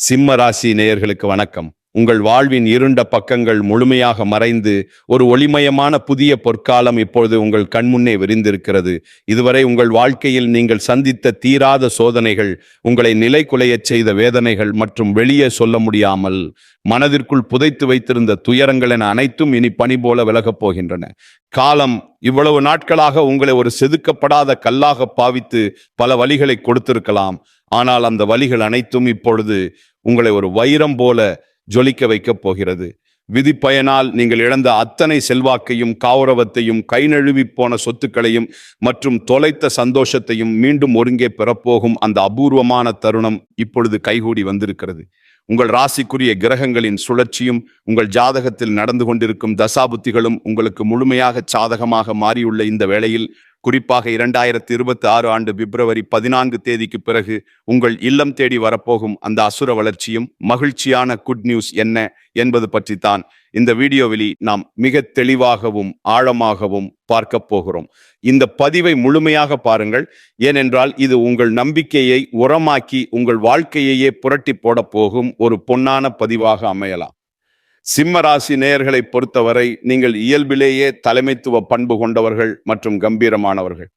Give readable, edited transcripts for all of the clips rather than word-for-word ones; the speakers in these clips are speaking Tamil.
சிம்ம ராசி நேயர்களுக்கு வணக்கம். உங்கள் வாழ்வின் இருண்ட பக்கங்கள் முழுமையாக மறைந்து ஒரு ஒளிமயமான புதிய பொற்காலம் இப்பொழுது உங்கள் கண்முன்னே விரிந்திருக்கிறது. இதுவரை உங்கள் வாழ்க்கையில் நீங்கள் சந்தித்த தீராத சோதனைகள், உங்களை நிலை குலையச் செய்த வேதனைகள் மற்றும் வெளியே சொல்ல முடியாமல் மனதிற்குள் புதைத்து வைத்திருந்த துயரங்கள் என அனைத்தும் இனி பனி போல விலகப் போகின்றன. காலம் இவ்வளவு நாட்களாக உங்களை ஒரு செதுக்கப்படாத கல்லாக பாவித்து பல வலிகளை கொடுத்திருக்கலாம். ஆனால் அந்த வலிகள் அனைத்தும் இப்பொழுது உங்களை ஒரு வைரம் போல ஜொலிக்க வைக்கப் போகிறது. விதி பயனால் நீங்கள் இழந்த அத்தனை செல்வாக்கையும் கௌரவத்தையும் கை நழுவி போன சொத்துக்களையும் மற்றும் தொலைத்த சந்தோஷத்தையும் மீண்டும் ஒருங்கே பெறப்போகும் அந்த அபூர்வமான தருணம் இப்பொழுது கைகூடி வந்திருக்கிறது. உங்கள் ராசிக்குரிய கிரகங்களின் சுழற்சியும் உங்கள் ஜாதகத்தில் நடந்து கொண்டிருக்கும் தசாபுத்திகளும் உங்களுக்கு முழுமையாக சாதகமாக மாறியுள்ள இந்த வேளையில், குறிப்பாக 2026 ஆண்டு பிப்ரவரி 14 பிறகு உங்கள் இல்லம் தேடி வரப்போகும் அந்த அசுர வளர்ச்சியும் மகிழ்ச்சியான குட் நியூஸ் என்ன என்பது பற்றித்தான் இந்த வீடியோவில் நாம் மிக தெளிவாகவும் ஆழமாகவும் பார்க்க போகிறோம். இந்த பதிவை முழுமையாக பாருங்கள். ஏனென்றால் இது உங்கள் நம்பிக்கையை உரமாக்கி உங்கள் வாழ்க்கையையே புரட்டி போட போகும் ஒரு பொன்னான பதிவாக அமையலாம். சிம்ம ராசி நேயர்களை பொறுத்தவரை நீங்கள் இயல்பிலேயே தலைமைத்துவ பண்பு கொண்டவர்கள் மற்றும் கம்பீரமானவர்கள்.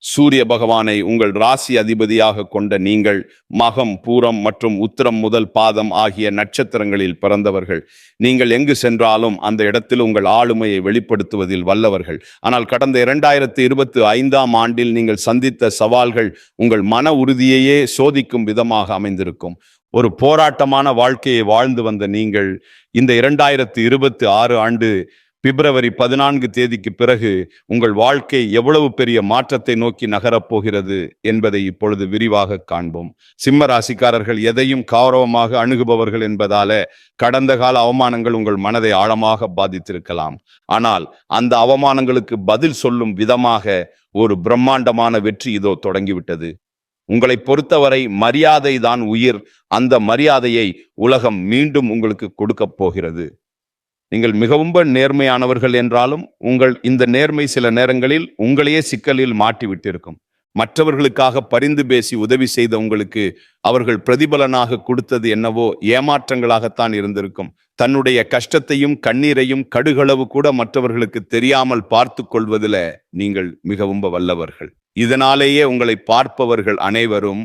சூரிய பகவானை உங்கள் ராசி அதிபதியாக கொண்ட நீங்கள் மகம், பூரம் மற்றும் உத்திரம் முதல் பாதம் ஆகிய நட்சத்திரங்களில் பிறந்தவர்கள். நீங்கள் எங்கு சென்றாலும் அந்த இடத்தில் உங்கள் ஆளுமையை வெளிப்படுத்துவதில் வல்லவர்கள். ஆனால் கடந்த 2025 ஆண்டில் நீங்கள் சந்தித்த சவால்கள் உங்கள் மன உறுதியையே சோதிக்கும் விதமாக அமைந்திருக்கும். ஒரு போராட்டமான வாழ்க்கையை வாழ்ந்து வந்த நீங்கள் இந்த 2026 ஆண்டு பிப்ரவரி 14 பிறகு உங்கள் வாழ்க்கை எவ்வளவு பெரிய மாற்றத்தை நோக்கி நகரப்போகிறது என்பதை இப்பொழுது விரிவாக காண்போம். சிம்ம ராசிக்காரர்கள் எதையும் கௌரவமாக அணுகுபவர்கள் என்பதால கடந்த கால அவமானங்கள் உங்கள் மனதை ஆழமாக பாதித்திருக்கலாம். ஆனால் அந்த அவமானங்களுக்கு பதில் சொல்லும் விதமாக ஒரு பிரம்மாண்டமான வெற்றி இதோ தொடங்கிவிட்டது. உங்களை பொறுத்தவரை மரியாதை தான் உயிர். அந்த மரியாதையை உலகம் மீண்டும் உங்களுக்கு கொடுக்க போகிறது. நீங்கள் மிகவும் நேர்மையானவர்கள் என்றாலும் உங்கள் இந்த நேர்மை சில நேரங்களில் உங்களையே சிக்கலில் மாட்டிவிட்டிருக்கும். மற்றவர்களுக்காக பரிந்து பேசி உதவி செய்த உங்களுக்கு அவர்கள் பிரதிபலனாக கொடுத்தது என்னவோ ஏமாற்றங்களாகத்தான் இருந்திருக்கும். தன்னுடைய கஷ்டத்தையும் கண்ணீரையும் கடுகளவு கூட மற்றவர்களுக்கு தெரியாமல் பார்த்து கொள்வதில் நீங்கள் மிகவும் வல்லவர்கள். இதனாலேயே உங்களை பார்ப்பவர்கள் அனைவரும்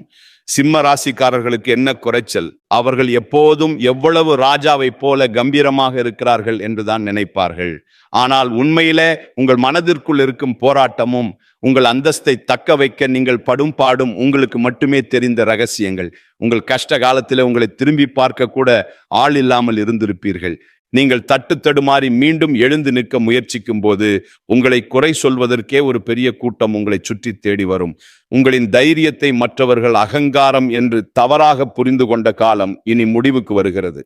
சிம்ம ராசிக்காரர்களுக்கு என்ன குறைச்சல், அவர்கள் எப்போதும் எவ்வளவு ராஜாவை போல கம்பீரமாக இருக்கிறார்கள் என்றுதான் நினைப்பார்கள். ஆனால் உண்மையில உங்கள் மனதிற்குள் இருக்கும் போராட்டமும் உங்கள் அந்தஸ்தை தக்க வைக்க நீங்கள் படும் பாடும் உங்களுக்கு மட்டுமே தெரிந்த ரகசியங்கள். உங்கள் கஷ்ட காலத்தில் உங்களை திரும்பி பார்க்க கூட ஆள் இல்லாமல் இருந்திருப்பீர்கள். நீங்கள் தட்டு தடுமாறி மீண்டும் எழுந்து நிற்க முயற்சிக்கும் போது உங்களை குறை சொல்வதற்கே ஒரு பெரிய கூட்டம் உங்களை சுற்றி தேடி வரும். உங்களின் தைரியத்தை மற்றவர்கள் அகங்காரம் என்று தவறாக புரிந்து கொண்ட காலம் இனி முடிவுக்கு வருகிறது.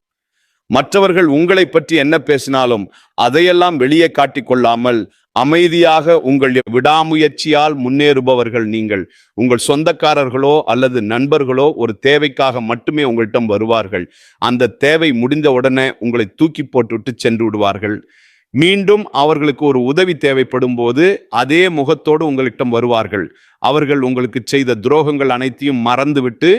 மற்றவர்கள் உங்களை பற்றி என்ன பேசினாலும் அதையெல்லாம் வெளியே காட்டிக் கொள்ளாமல் அமைதியாக உங்கள் விடாமுயற்சியால் முன்னேறுபவர்கள் நீங்கள். உங்கள் சொந்தக்காரர்களோ அல்லது நண்பர்களோ ஒரு தேவைக்காக மட்டுமே உங்கள்கிட்ட வருவார்கள். அந்த தேவை முடிந்த உடனே உங்களை தூக்கி போட்டுவிட்டு சென்று விடுவார்கள். மீண்டும் அவர்களுக்கு ஒரு உதவி தேவைப்படும் போது அதே முகத்தோடு உங்களிடம் வருவார்கள். அவர்கள் உங்களுக்கு செய்த துரோகங்கள் அனைத்தையும் மறந்துவிட்டு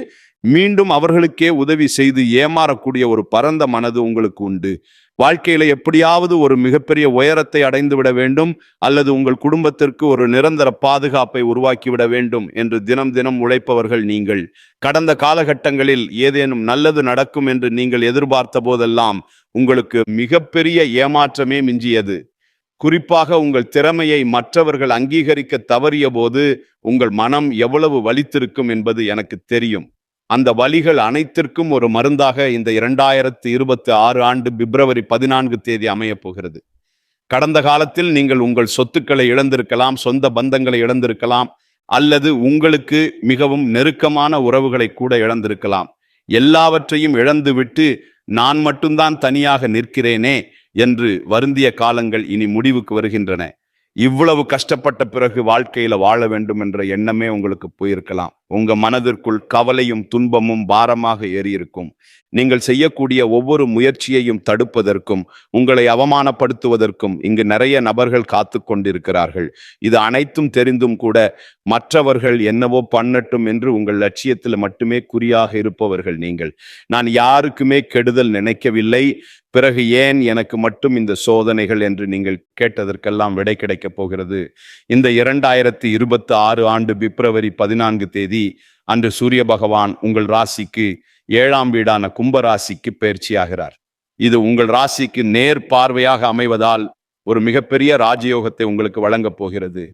மீண்டும் அவர்களுக்கே உதவி செய்து ஏமாறக்கூடிய ஒரு பரந்த மனது உங்களுக்கு உண்டு. வாழ்க்கையில எப்படியாவது ஒரு மிகப்பெரிய உயரத்தை அடைந்து விட வேண்டும் அல்லது உங்கள் குடும்பத்திற்கு ஒரு நிரந்தர பாதுகாப்பை உருவாக்கிவிட வேண்டும் என்று தினம் தினம் உழைப்பவர்கள் நீங்கள். கடந்த காலகட்டங்களில் ஏதேனும் நல்லது நடக்கும் என்று நீங்கள் எதிர்பார்த்த போதெல்லாம் உங்களுக்கு மிகப்பெரிய ஏமாற்றமே மிஞ்சியது. குறிப்பாக உங்கள் திறமையை மற்றவர்கள் அங்கீகரிக்க தவறிய போது உங்கள் மனம் எவ்வளவு வலித்திருக்கும் என்பது எனக்கு தெரியும். அந்த வலிகள் அனைத்திற்கும் ஒரு மருந்தாக இந்த 2026 ஆண்டு பிப்ரவரி 14 அமைய போகிறது. கடந்த காலத்தில் நீங்கள் உங்கள் சொத்துக்களை இழந்திருக்கலாம், சொந்த பந்தங்களை இழந்திருக்கலாம், அல்லது உங்களுக்கு மிகவும் நெருக்கமான உறவுகளை கூட இழந்திருக்கலாம். எல்லாவற்றையும் இழந்துவிட்டு நான் மட்டும்தான் தனியாக நிற்கிறேனே என்று வருந்திய காலங்கள் இனி முடிவுக்கு வருகின்றன. இவ்வளவு கஷ்டப்பட்ட பிறகு வாழ்க்கையில வாழ வேண்டும் என்ற எண்ணமே உங்களுக்கு போயிருக்கலாம். உங்க மனதிற்குள் கவலையும் துன்பமும் பாரமாக ஏறியிருக்கும். நீங்கள் செய்யக்கூடிய ஒவ்வொரு முயற்சியையும் தடுப்பதற்கும் உங்களை அவமானப்படுத்துவதற்கும் இங்கு நிறைய நபர்கள் காத்து கொண்டிருக்கிறார்கள். இது அனைத்தும் தெரிந்தும் கூட மற்றவர்கள் என்னவோ பண்ணட்டும் என்று உங்கள் லட்சியத்தில் மட்டுமே குறியாக இருப்பவர்கள் நீங்கள். நான் யாருக்குமே கெடுதல் நினைக்கவில்லை, பிறகு ஏன் எனக்கு மட்டும் இந்த சோதனைகள் என்று நீங்கள் கேட்டதற்கெல்லாம் விடை கிடைக்கப் போகிறது. இந்த 2026 ஆண்டு பிப்ரவரி 14 அன்று சூரிய பகவான் உங்கள் ராசிக்கு 7ஆம் வீடான கும்ப ராசிக்கு பயிற்சியாகிறார். இது உங்கள் ராசிக்கு நேர் பார்வையாக அமைவதால் ஒரு மிகப்பெரிய ராஜயோகத்தை உங்களுக்கு வழங்கப் போகிறது.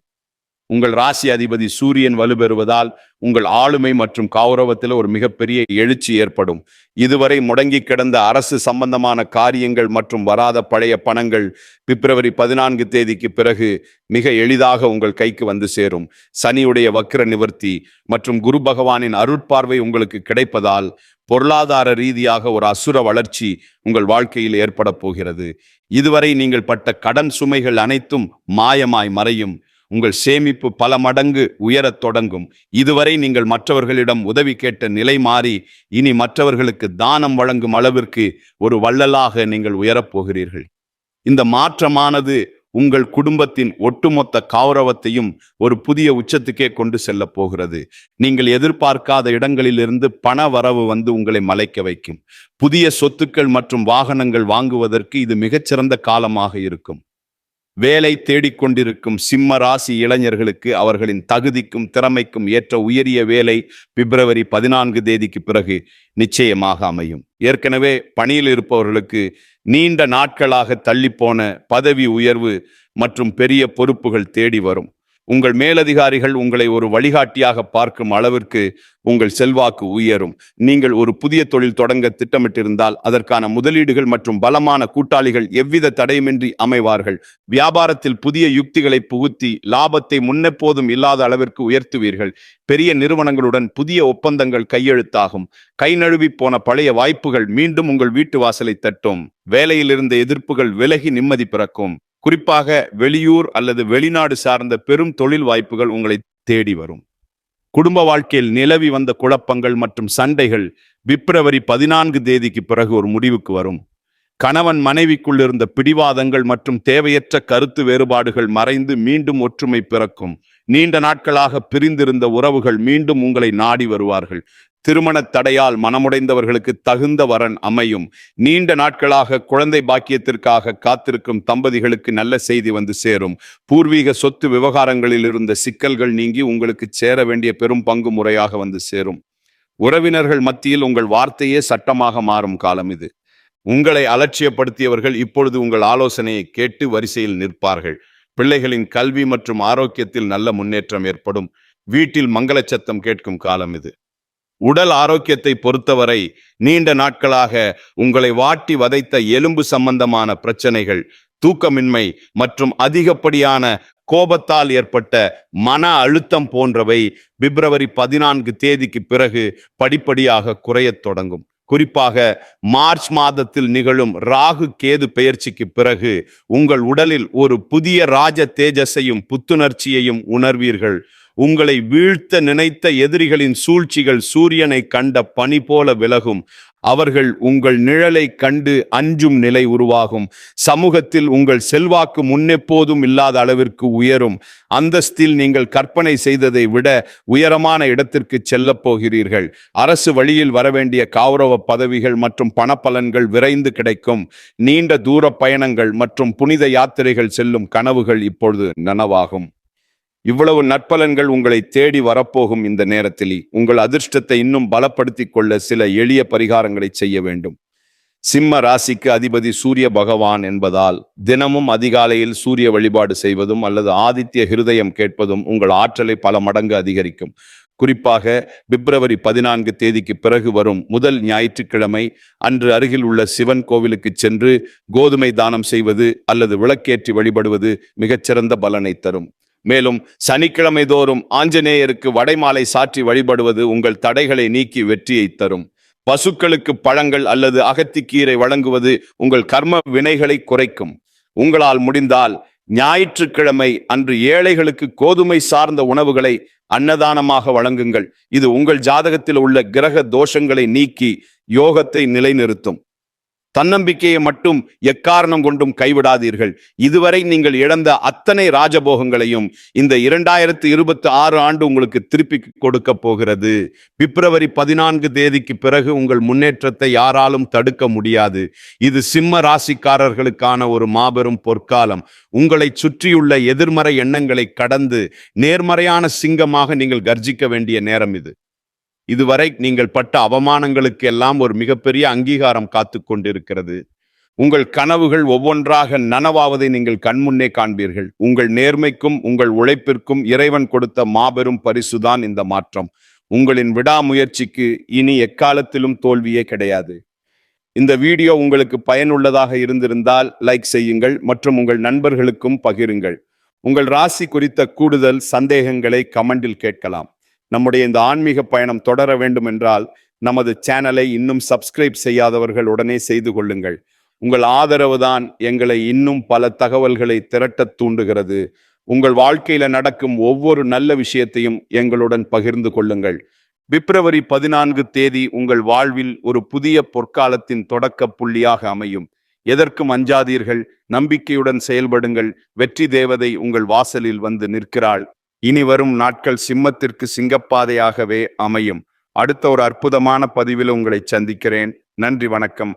உங்கள் ராசி அதிபதி சூரியன் வலுப்பெறுவதால் உங்கள் ஆளுமை மற்றும் கௌரவத்தில் ஒரு மிகப்பெரிய எழுச்சி ஏற்படும். இதுவரை முடங்கி கிடந்த அரசு சம்பந்தமான காரியங்கள் மற்றும் வராத பழைய பணங்கள் பிப்ரவரி 14 பிறகு மிக எளிதாக உங்கள் கைக்கு வந்து சேரும். சனியுடைய வக்ர நிவர்த்தி மற்றும் குரு பகவானின் அருட்பார்வை உங்களுக்கு கிடைப்பதால் பொருளாதார ரீதியாக ஒரு அசுர வளர்ச்சி உங்கள் வாழ்க்கையில் ஏற்பட போகிறது. இதுவரை நீங்கள் பட்ட கடன் சுமைகள் அனைத்தும் மாயமாய் மறையும். உங்கள் சேமிப்பு பல மடங்கு உயரத் தொடங்கும். இதுவரை நீங்கள் மற்றவர்களிடம் உதவி கேட்ட நிலை மாறி இனி மற்றவர்களுக்கு தானம் வழங்கும் அளவிற்கு ஒரு வள்ளலாக நீங்கள் உயரப்போகிறீர்கள். இந்த மாற்றமானது உங்கள் குடும்பத்தின் ஒட்டுமொத்த கௌரவத்தையும் ஒரு புதிய உச்சத்துக்கே கொண்டு செல்ல போகிறது. நீங்கள் எதிர்பார்க்காத இடங்களிலிருந்து பண வரவு வந்து உங்களை மலைக்க வைக்கும். புதிய சொத்துக்கள் மற்றும் வாகனங்கள் வாங்குவதற்கு இது மிகச்சிறந்த காலமாக இருக்கும். வேலை தேடிக்கொண்டிருக்கும் சிம்ம ராசி இளைஞர்களுக்கு அவர்களின் தகுதிக்கும் திறமைக்கும் ஏற்ற உயரிய வேலை பிப்ரவரி 14 பிறகு நிச்சயமாக அமையும். ஏற்கனவே பணியில் இருப்பவர்களுக்கு நீண்ட நாட்களாக தள்ளிப்போன பதவி உயர்வு மற்றும் பெரிய பொறுப்புகள் தேடி வரும். உங்கள் மேலதிகாரிகள் உங்களை ஒரு வழிகாட்டியாக பார்க்கும் அளவிற்கு உங்கள் செல்வாக்கு உயரும். நீங்கள் ஒரு புதிய தொழில் தொடங்க திட்டமிட்டிருந்தால் அதற்கான முதலீடுகள் மற்றும் பலமான கூட்டாளிகள் எவ்வித தடையுமின்றி அமைவார்கள். வியாபாரத்தில் புதிய யுக்திகளை புகுத்தி லாபத்தை முன்னெப்போதும் இல்லாத அளவிற்கு உயர்த்துவீர்கள். பெரிய நிறுவனங்களுடன் புதிய ஒப்பந்தங்கள் கையெழுத்தாகும். கை நழுவி போன பழைய வாய்ப்புகள் மீண்டும் உங்கள் வீட்டு வாசலை தட்டும். வேலையில் இருந்த எதிர்ப்புகள் விலகி நிம்மதி பிறக்கும். குறிப்பாக வெளியூர் அல்லது வெளிநாடு சார்ந்த பெரும் தொழில் வாய்ப்புகள் உங்களை தேடி வரும். குடும்ப வாழ்க்கையில் நிலவி வந்த குழப்பங்கள் மற்றும் சண்டைகள் பிப்ரவரி 14 பிறகு ஒரு முடிவுக்கு வரும். கணவன் மனைவிக்குள் இருந்த பிடிவாதங்கள் மற்றும் தேவையற்ற கருத்து வேறுபாடுகள் மறைந்து மீண்டும் ஒற்றுமை பிறக்கும். நீண்ட நாட்களாக பிரிந்திருந்த உறவுகள் மீண்டும் உங்களை நாடி வருவார்கள். திருமண தடையால் மனமுடைந்தவர்களுக்கு தகுந்த வரன் அமையும். நீண்ட நாட்களாக குழந்தை பாக்கியத்திற்காக காத்திருக்கும் தம்பதிகளுக்கு நல்ல செய்தி வந்து சேரும். பூர்வீக சொத்து விவகாரங்களில் இருந்த சிக்கல்கள் நீங்கி உங்களுக்கு சேர வேண்டிய பெரும் பங்கு முறையாக வந்து சேரும். உறவினர்கள் மத்தியில் உங்கள் வார்த்தையே சட்டமாக மாறும் காலம் இது. உங்களை அலட்சியப்படுத்தியவர்கள் இப்பொழுது உங்கள் ஆலோசனையை கேட்டு வரிசையில் நிற்பார்கள். பிள்ளைகளின் கல்வி மற்றும் ஆரோக்கியத்தில் நல்ல முன்னேற்றம் ஏற்படும். வீட்டில் மங்கள சத்தம் கேட்கும் காலம் இது. உடல் ஆரோக்கியத்தை பொறுத்தவரை நீண்ட நாட்களாக உங்களை வாட்டி வதைத்த எலும்பு சம்பந்தமான பிரச்சனைகள், தூக்கமின்மை மற்றும் அதிகப்படியான கோபத்தால் ஏற்பட்ட மன அழுத்தம் போன்றவை பிப்ரவரி 14 பிறகு படிப்படியாக குறையத் தொடங்கும். குறிப்பாக மார்ச் மாதத்தில் நிகழும் ராகு கேது பெயர்ச்சிக்கு பிறகு உங்கள் உடலில் ஒரு புதிய ராஜ தேஜஸையும் புத்துணர்ச்சியையும் உணர்வீர்கள். உங்களை வீழ்த்த நினைத்த எதிரிகளின் சூழ்ச்சிகள் சூரியனை கண்ட பனி போல விலகும். அவர்கள் உங்கள் நிழலை கண்டு அஞ்சும் நிலை உருவாகும். சமூகத்தில் உங்கள் செல்வாக்கு முன்னெப்போதும் இல்லாத அளவிற்கு உயரும். அந்தஸ்தில் நீங்கள் கற்பனை செய்ததை விட உயரமான இடத்திற்கு செல்லப் போகிறீர்கள். அரசு வழியில் வரவேண்டிய கௌரவ பதவிகள் மற்றும் பணப்பலன்கள் விரைந்து கிடைக்கும். நீண்ட தூர பயணங்கள் மற்றும் புனித யாத்திரைகள் செல்லும் கனவுகள் இப்பொழுது நனவாகும். இவ்வளவு நற்பலன்கள் உங்களை தேடி வரப்போகும் இந்த நேரத்தில் உங்கள் அதிர்ஷ்டத்தை இன்னும் பலப்படுத்திக் கொள்ள சில எளிய பரிகாரங்களை செய்ய வேண்டும். சிம்ம ராசிக்கு அதிபதி சூரிய பகவான் என்பதால் தினமும் அதிகாலையில் சூரிய வழிபாடு செய்வதும் அல்லது ஆதித்ய ஹிருதயம் கேட்பதும் உங்கள் ஆற்றலை பல மடங்கு அதிகரிக்கும். குறிப்பாக பிப்ரவரி 14 பிறகு வரும் முதல் ஞாயிற்றுக்கிழமை அன்று அருகில் உள்ள சிவன் கோவிலுக்கு சென்று கோதுமை தானம் செய்வது அல்லது விளக்கேற்றி வழிபடுவது மிகச்சிறந்த பலனை தரும். மேலும் சனிக்கிழமை தோறும் ஆஞ்சநேயருக்கு வடைமாலை சாற்றி வழிபடுவது உங்கள் தடைகளை நீக்கி வெற்றியை தரும். பசுக்களுக்கு பழங்கள் அல்லது அகத்திக்கீரை வழங்குவது உங்கள் கர்ம வினைகளை குறைக்கும். உங்களால் முடிந்தால் ஞாயிற்றுக்கிழமை அன்று ஏழைகளுக்கு கோதுமை சார்ந்த உணவுகளை அன்னதானமாக வழங்குங்கள். இது உங்கள் ஜாதகத்தில் உள்ள கிரக தோஷங்களை நீக்கி யோகத்தை நிலைநிறுத்தும். தன்னம்பிக்கையை மட்டும் எக்காரணம் கொண்டும் கைவிடாதீர்கள். இதுவரை நீங்கள் இழந்த அத்தனை ராஜபோகங்களையும் இந்த 2026 ஆண்டு உங்களுக்கு திருப்பி கொடுக்க போகிறது. பிப்ரவரி 14 பிறகு உங்கள் முன்னேற்றத்தை யாராலும் தடுக்க முடியாது. இது சிம்ம ராசிக்காரர்களுக்கான ஒரு மாபெரும் பொற்காலம். உங்களை சுற்றியுள்ள எதிர்மறை எண்ணங்களை கடந்து நேர்மறையான சிங்கமாக நீங்கள் கர்ஜிக்க வேண்டிய நேரம் இது. இதுவரை நீங்கள் பட்ட அவமானங்களுக்கு எல்லாம் ஒரு மிகப்பெரிய அங்கீகாரம் காத்து கொண்டிருக்கிறது. உங்கள் கனவுகள் ஒவ்வொன்றாக நனவாவதை நீங்கள் கண்முன்னே காண்பீர்கள். உங்கள் நேர்மைக்கும் உங்கள் உழைப்பிற்கும் இறைவன் கொடுத்த மாபெரும் பரிசுதான் இந்த மாற்றம். உங்களின் விடாமுயற்சிக்கு இனி எக்காலத்திலும் தோல்வியே கிடையாது. இந்த வீடியோ உங்களுக்கு பயனுள்ளதாக இருந்திருந்தால் லைக் செய்யுங்கள் மற்றும் உங்கள் நண்பர்களுக்கும் பகிருங்கள். உங்கள் ராசி குறித்த கூடுதல் சந்தேகங்களை கமெண்டில் கேட்கலாம். நம்முடைய இந்த ஆன்மீக பயணம் தொடர வேண்டும் என்றால் நமது சேனலை இன்னும் சப்ஸ்கிரைப் செய்யாதவர்கள் உடனே செய்து கொள்ளுங்கள். உங்கள் ஆதரவு தான் எங்களை இன்னும் பல தகவல்களை திரட்ட தூண்டுகிறது. உங்கள் வாழ்க்கையில நடக்கும் ஒவ்வொரு நல்ல விஷயத்தையும் எங்களுடன் பகிர்ந்து கொள்ளுங்கள். பிப்ரவரி 14 உங்கள் வாழ்வில் ஒரு புதிய பொற்காலத்தின் தொடக்க புள்ளியாக அமையும். எதற்கும் அஞ்சாதீர்கள், நம்பிக்கையுடன் செயல்படுங்கள். வெற்றி தேவதை உங்கள் வாசலில் வந்து நிற்கிறாள். இனி வரும் நாட்கள் சிம்மத்திற்கு சிங்கப்பாதையாகவே அமையும். அடுத்த ஒரு அற்புதமான பதிவில் உங்களை சந்திக்கிறேன். நன்றி, வணக்கம்.